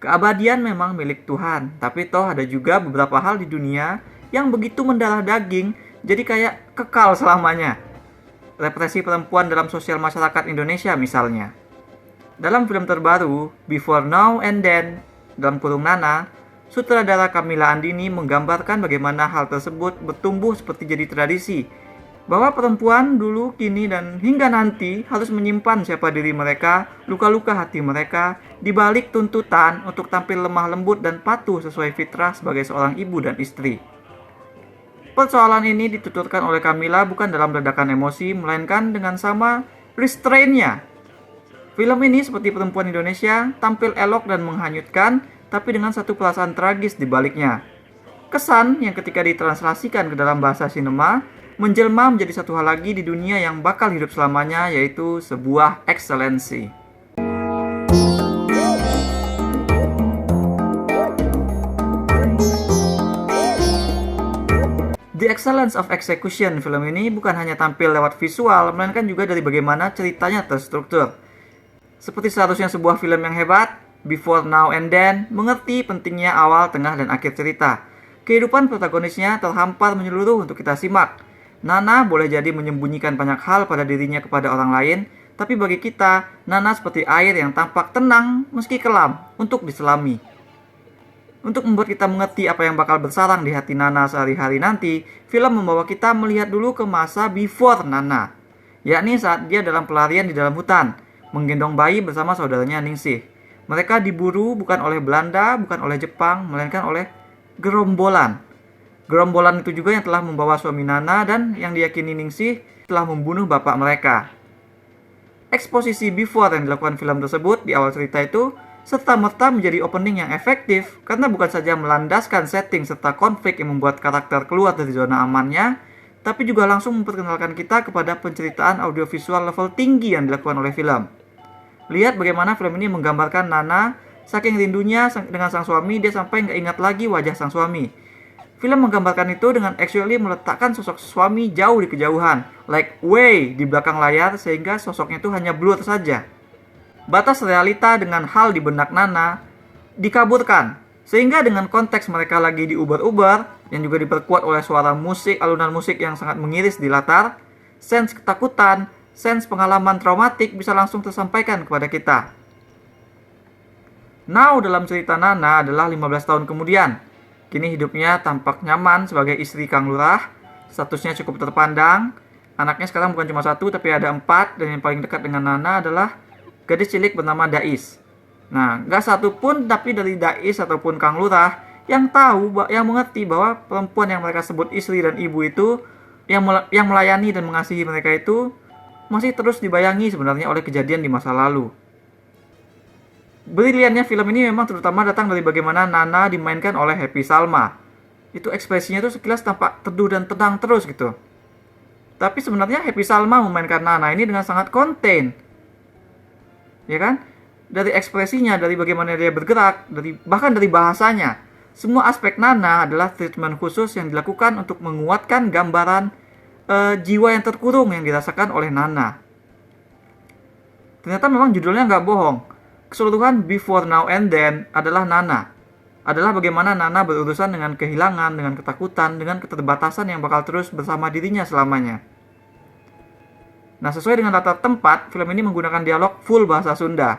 Keabadian memang milik Tuhan, tapi toh ada juga beberapa hal di dunia yang begitu mendarah daging, jadi kayak kekal selamanya. Represi perempuan dalam sosial masyarakat Indonesia misalnya. Dalam film terbaru, Before Now and Then, dalam kurung Nana, sutradara Kamila Andini menggambarkan bagaimana hal tersebut bertumbuh seperti jadi tradisi, bahwa perempuan dulu, kini, dan hingga nanti harus menyimpan siapa diri mereka, luka-luka hati mereka, di balik tuntutan untuk tampil lemah lembut dan patuh sesuai fitrah sebagai seorang ibu dan istri. Persoalan ini dituturkan oleh Kamila bukan dalam ledakan emosi, melainkan dengan sama restrainnya. Film ini seperti perempuan Indonesia, tampil elok dan menghanyutkan, tapi dengan satu perasaan tragis di baliknya. Kesan yang ketika ditranslasikan ke dalam bahasa sinema, menjelma menjadi satu hal lagi di dunia yang bakal hidup selamanya, yaitu sebuah excellency. The Excellence of Execution film ini bukan hanya tampil lewat visual, melainkan juga dari bagaimana ceritanya terstruktur. Seperti seharusnya sebuah film yang hebat, Before Now and Then mengerti pentingnya awal, tengah, dan akhir cerita. Kehidupan protagonisnya terhampar menyeluruh untuk kita simak. Nana boleh jadi menyembunyikan banyak hal pada dirinya kepada orang lain, tapi bagi kita, Nana seperti air yang tampak tenang meski kelam untuk diselami. Untuk membuat kita mengerti apa yang bakal bersarang di hati Nana sehari-hari nanti, film membawa kita melihat dulu ke masa before Nana, yakni saat dia dalam pelarian di dalam hutan, menggendong bayi bersama saudaranya Ningsih. Mereka diburu bukan oleh Belanda, bukan oleh Jepang, melainkan oleh gerombolan. Gerombolan itu juga yang telah membawa suami Nana dan yang diyakini Ningsih telah membunuh bapak mereka. Eksposisi before yang dilakukan film tersebut di awal cerita itu serta-merta menjadi opening yang efektif karena bukan saja melandaskan setting serta konflik yang membuat karakter keluar dari zona amannya, tapi juga langsung memperkenalkan kita kepada penceritaan audiovisual level tinggi yang dilakukan oleh film. Lihat bagaimana film ini menggambarkan Nana saking rindunya dengan sang suami, dia sampai nggak ingat lagi wajah sang suami. Film menggambarkan itu dengan actually meletakkan sosok suami jauh di kejauhan, like way di belakang layar, sehingga sosoknya itu hanya blur saja. Batas realita dengan hal di benak Nana dikaburkan, sehingga dengan konteks mereka lagi diuber-uber, yang juga diperkuat oleh suara musik, alunan musik yang sangat mengiris di latar, sense ketakutan, sense pengalaman traumatik bisa langsung tersampaikan kepada kita. Now dalam cerita Nana adalah 15 tahun kemudian. Kini hidupnya tampak nyaman sebagai istri Kang Lurah, statusnya cukup terpandang. Anaknya sekarang bukan cuma satu, tapi ada 4, dan yang paling dekat dengan Nana adalah gadis cilik bernama Dais. Nah, gak satu pun tapi dari Dais ataupun Kang Lurah yang tahu, yang mengerti bahwa perempuan yang mereka sebut istri dan ibu itu, yang melayani dan mengasihi mereka itu, masih terus dibayangi sebenarnya oleh kejadian di masa lalu. Briliannya film ini memang terutama datang dari bagaimana Nana dimainkan oleh Happy Salma. Itu ekspresinya tuh sekilas tampak teduh dan tenang terus gitu. Tapi sebenarnya Happy Salma memainkan Nana ini dengan sangat konten. Ya kan? Dari ekspresinya, dari bagaimana dia bergerak, bahkan dari bahasanya. Semua aspek Nana adalah treatment khusus yang dilakukan untuk menguatkan gambaran jiwa yang terkurung yang dirasakan oleh Nana. Ternyata memang judulnya nggak bohong. Keseluruhan Before Now and Then adalah Nana. Adalah bagaimana Nana berurusan dengan kehilangan, dengan ketakutan, dengan keterbatasan yang bakal terus bersama dirinya selamanya. Nah, sesuai dengan latar tempat, film ini menggunakan dialog full bahasa Sunda.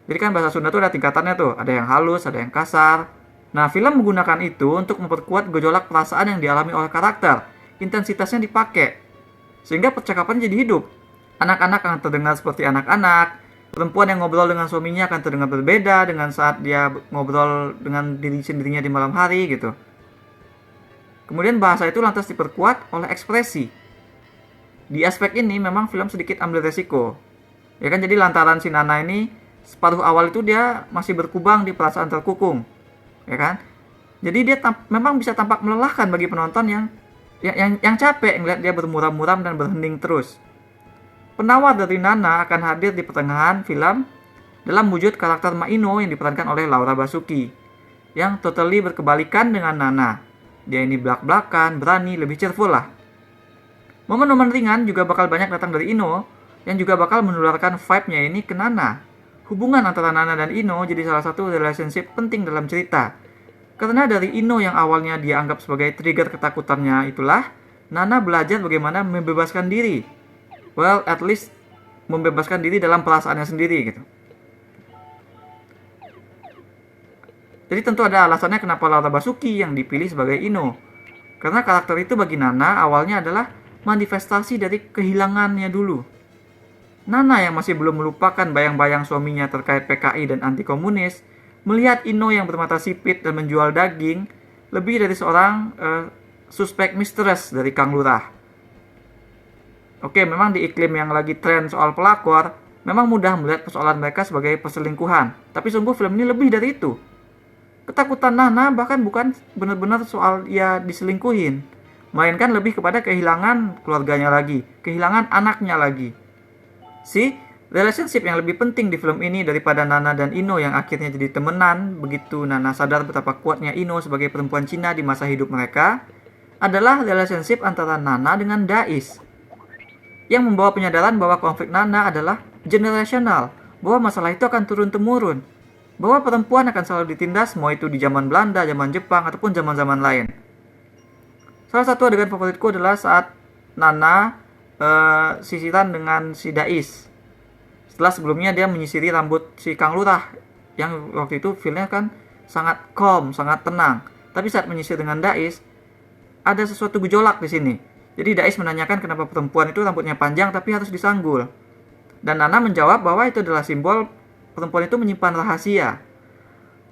Jadi kan bahasa Sunda tuh ada tingkatannya tuh, ada yang halus, ada yang kasar. Nah, film menggunakan itu untuk memperkuat gejolak perasaan yang dialami oleh karakter. Intensitasnya dipakai, sehingga percakapan jadi hidup. Anak-anak akan terdengar seperti anak-anak. Perempuan yang ngobrol dengan suaminya akan terdengar berbeda dengan saat dia ngobrol dengan diri sendirinya di malam hari gitu. Kemudian bahasa itu lantas diperkuat oleh ekspresi. Di aspek ini memang film sedikit ambil resiko. Ya kan, jadi lantaran si Nana ini separuh awal itu dia masih berkubang di perasaan terkukung. Ya kan? Jadi dia memang bisa tampak melelahkan bagi penonton yang capek ngeliat dia bermuram-muram dan berhening terus. Penawar dari Nana akan hadir di pertengahan film dalam wujud karakter Maino yang diperankan oleh Laura Basuki, yang totally berkebalikan dengan Nana. Dia ini belak-belakan, berani, lebih cheerful lah. Momen-momen ringan juga bakal banyak datang dari Ino, yang juga bakal menularkan vibe-nya ini ke Nana. Hubungan antara Nana dan Ino jadi salah satu relationship penting dalam cerita. Karena dari Ino yang awalnya dia anggap sebagai trigger ketakutannya itulah, Nana belajar bagaimana membebaskan diri. Well, at least membebaskan diri dalam perasaannya sendiri gitu. Jadi tentu ada alasannya kenapa Laura Basuki yang dipilih sebagai Ino. Karena karakter itu bagi Nana awalnya adalah manifestasi dari kehilangannya dulu. Nana yang masih belum melupakan bayang-bayang suaminya terkait PKI dan anti komunis, melihat Ino yang bermata sipit dan menjual daging, lebih dari seorang suspek mistress dari Kang Lurah. Oke, memang di iklim yang lagi tren soal pelakor, memang mudah melihat persoalan mereka sebagai perselingkuhan. Tapi sungguh film ini lebih dari itu. Ketakutan Nana bahkan bukan benar-benar soal ia diselingkuhin, melainkan lebih kepada kehilangan keluarganya lagi, kehilangan anaknya lagi. Relationship yang lebih penting di film ini daripada Nana dan Ino yang akhirnya jadi temenan begitu Nana sadar betapa kuatnya Ino sebagai perempuan Cina di masa hidup mereka, adalah relationship antara Nana dengan Dais, yang membawa penyadaran bahwa konflik Nana adalah generational, bahwa masalah itu akan turun-temurun, bahwa perempuan akan selalu ditindas mau itu di zaman Belanda, zaman Jepang, ataupun zaman-zaman lain. Salah satu adegan favoritku adalah saat Nana sisiran dengan si Dais. Setelah sebelumnya dia menyisiri rambut si Kang Lurah, yang waktu itu feelnya kan sangat calm, sangat tenang. Tapi saat menyisir dengan Dais, ada sesuatu gejolak di sini. Jadi Dais menanyakan kenapa perempuan itu rambutnya panjang tapi harus disanggul. Dan Nana menjawab bahwa itu adalah simbol perempuan itu menyimpan rahasia.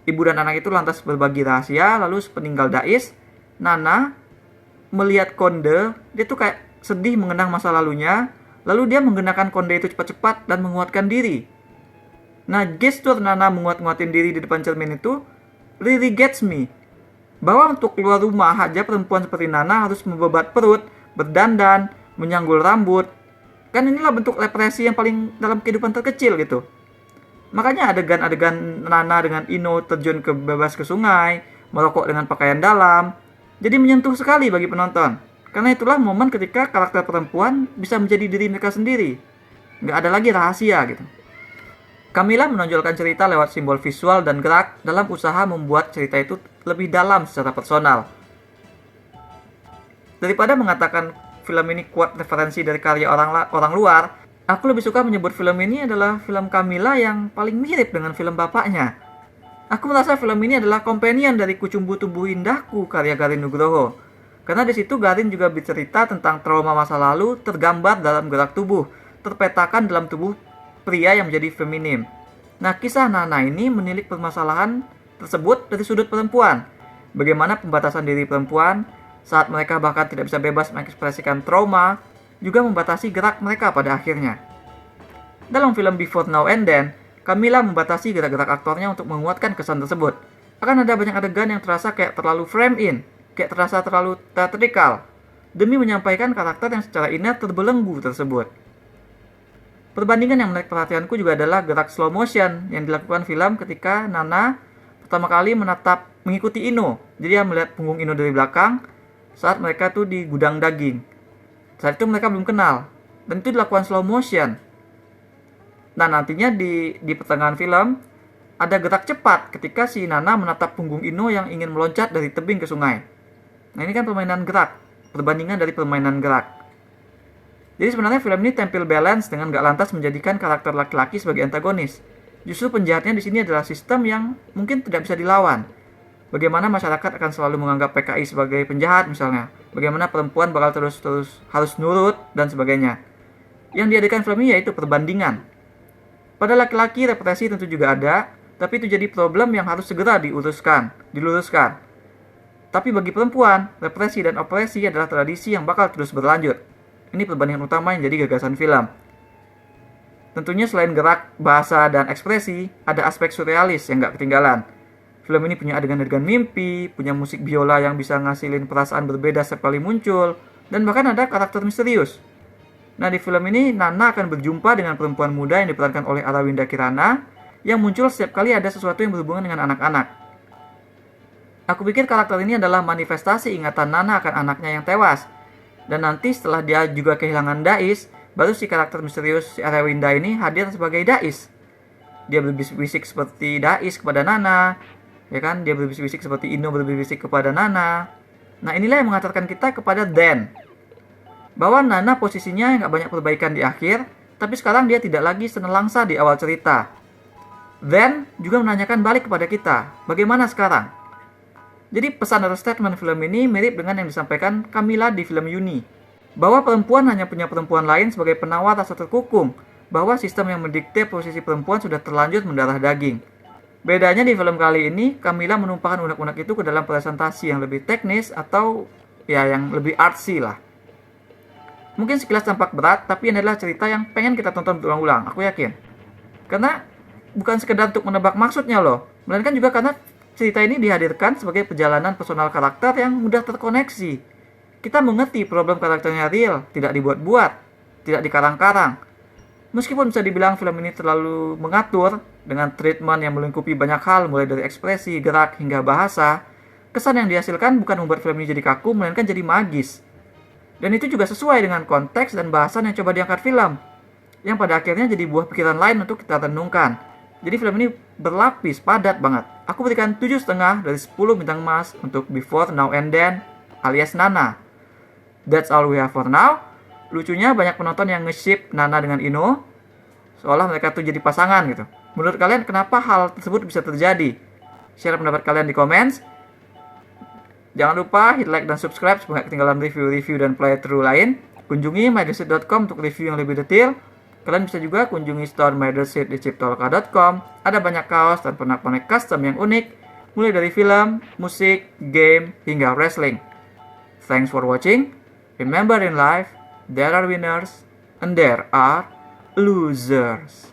Ibu dan anak itu lantas berbagi rahasia, lalu sepeninggal Dais, Nana melihat konde, dia tuh kayak sedih mengenang masa lalunya, lalu dia menggunakan konde itu cepat-cepat dan menguatkan diri. Nah, gestur Nana menguat-nguatin diri di depan cermin itu really gets me. Bahwa untuk keluar rumah aja perempuan seperti Nana harus membebat perut, berdandan, menyanggul rambut. Kan inilah bentuk represi yang paling dalam kehidupan terkecil gitu. Makanya adegan-adegan Nana dengan Ino terjun bebas ke sungai, merokok dengan pakaian dalam, jadi menyentuh sekali bagi penonton. Karena itulah momen ketika karakter perempuan bisa menjadi diri mereka sendiri. Nggak ada lagi rahasia gitu. Camilla menonjolkan cerita lewat simbol visual dan gerak dalam usaha membuat cerita itu lebih dalam secara personal. Daripada mengatakan film ini kuat referensi dari karya orang luar, aku lebih suka menyebut film ini adalah film Camilla yang paling mirip dengan film bapaknya. Aku merasa film ini adalah companion dari Kucumbu Tubuh Indahku karya Garin Nugroho. Karena di situ Garin juga bercerita tentang trauma masa lalu tergambar dalam gerak tubuh, terpetakan dalam tubuh pria yang menjadi feminim. Nah, kisah Nana ini menilik permasalahan tersebut dari sudut perempuan. Bagaimana pembatasan diri perempuan saat mereka bahkan tidak bisa bebas mengekspresikan trauma, juga membatasi gerak mereka pada akhirnya. Dalam film Before Now and Then, Camilla membatasi gerak-gerak aktornya untuk menguatkan kesan tersebut. Akan ada banyak adegan yang terasa kayak terlalu frame in, kayak terasa terlalu teatrikal, demi menyampaikan karakter yang secara inner terbelenggu tersebut. Perbandingan yang menarik perhatianku juga adalah gerak slow motion yang dilakukan film ketika Nana pertama kali mengikuti Ino. Jadi dia melihat punggung Ino dari belakang saat mereka tuh di gudang daging. Saat itu mereka belum kenal, dan itu dilakukan slow motion. Nah, nantinya di pertengahan film ada gerak cepat ketika si Nana menatap punggung Ino yang ingin meloncat dari tebing ke sungai. Nah, ini kan permainan gerak, perbandingan dari permainan gerak. Jadi sebenarnya film ini tampil balance dengan gak lantas menjadikan karakter laki-laki sebagai antagonis. Justru penjahatnya di sini adalah sistem yang mungkin tidak bisa dilawan. Bagaimana masyarakat akan selalu menganggap PKI sebagai penjahat misalnya. Bagaimana perempuan bakal terus harus nurut dan sebagainya. Yang diadakan film ini yaitu perbandingan. Pada laki-laki represi tentu juga ada, tapi itu jadi problem yang harus segera diluruskan. Tapi bagi perempuan, represi dan opresi adalah tradisi yang bakal terus berlanjut. Ini perbandingan utama yang jadi gagasan film. Tentunya selain gerak, bahasa, dan ekspresi, ada aspek surrealis yang gak ketinggalan. Film ini punya adegan-adegan mimpi, punya musik biola yang bisa ngasilin perasaan berbeda setiap kali muncul, dan bahkan ada karakter misterius. Nah, di film ini Nana akan berjumpa dengan perempuan muda yang diperankan oleh Arawinda Kirana, yang muncul setiap kali ada sesuatu yang berhubungan dengan anak-anak. Aku pikir karakter ini adalah manifestasi ingatan Nana akan anaknya yang tewas. Dan nanti setelah dia juga kehilangan Dais, baru si karakter misterius si Arawinda ini hadir sebagai Dais. dia berbisik-bisik seperti Dais kepada Nana, ya kan? Dia berbisik-bisik seperti Ino berbisik-bisik kepada Nana. Nah, inilah yang mengantarkan kita kepada then, bahwa Nana posisinya nggak banyak perbaikan di akhir, tapi sekarang dia tidak lagi senelangsa di awal cerita. Then juga menanyakan balik kepada kita, bagaimana sekarang? Jadi pesan atau statement film ini mirip dengan yang disampaikan Camilla di film Yuni, bahwa perempuan hanya punya perempuan lain sebagai penawar rasa terkukung, bahwa sistem yang mendikte posisi perempuan sudah terlanjur mendarah daging. Bedanya di film kali ini, Camilla menumpahkan unek-unek itu ke dalam presentasi yang lebih teknis atau ya yang lebih artsy lah. Mungkin sekilas tampak berat, tapi ini adalah cerita yang pengen kita tonton berulang-ulang, aku yakin. Karena bukan sekedar untuk menebak maksudnya loh, melainkan juga karena cerita ini dihadirkan sebagai perjalanan personal karakter yang mudah terkoneksi. Kita mengerti problem karakternya real, tidak dibuat-buat, tidak dikarang-karang. Meskipun bisa dibilang film ini terlalu mengatur, dengan treatment yang melingkupi banyak hal mulai dari ekspresi, gerak, hingga bahasa, kesan yang dihasilkan bukan membuat film ini jadi kaku, melainkan jadi magis. Dan itu juga sesuai dengan konteks dan bahasan yang coba diangkat film, yang pada akhirnya jadi buah pikiran lain untuk kita renungkan. Jadi film ini berlapis, padat banget. Aku berikan 7,5 dari 10 bintang emas untuk Before, Now and Then alias Nana. That's all we have for now. Lucunya banyak penonton yang nge-ship Nana dengan Ino, seolah mereka tuh jadi pasangan gitu. Menurut kalian kenapa hal tersebut bisa terjadi? Share pendapat kalian di comments. Jangan lupa hit like dan subscribe supaya ketinggalan review-review dan playthrough lain. Kunjungi mydersit.com untuk review yang lebih detail. Kalian bisa juga kunjungi store mydersit di chiptolka.com. Ada banyak kaos dan pernak-pernik custom yang unik, mulai dari film, musik, game, hingga wrestling. Thanks for watching. Remember in life, there are winners and there are losers.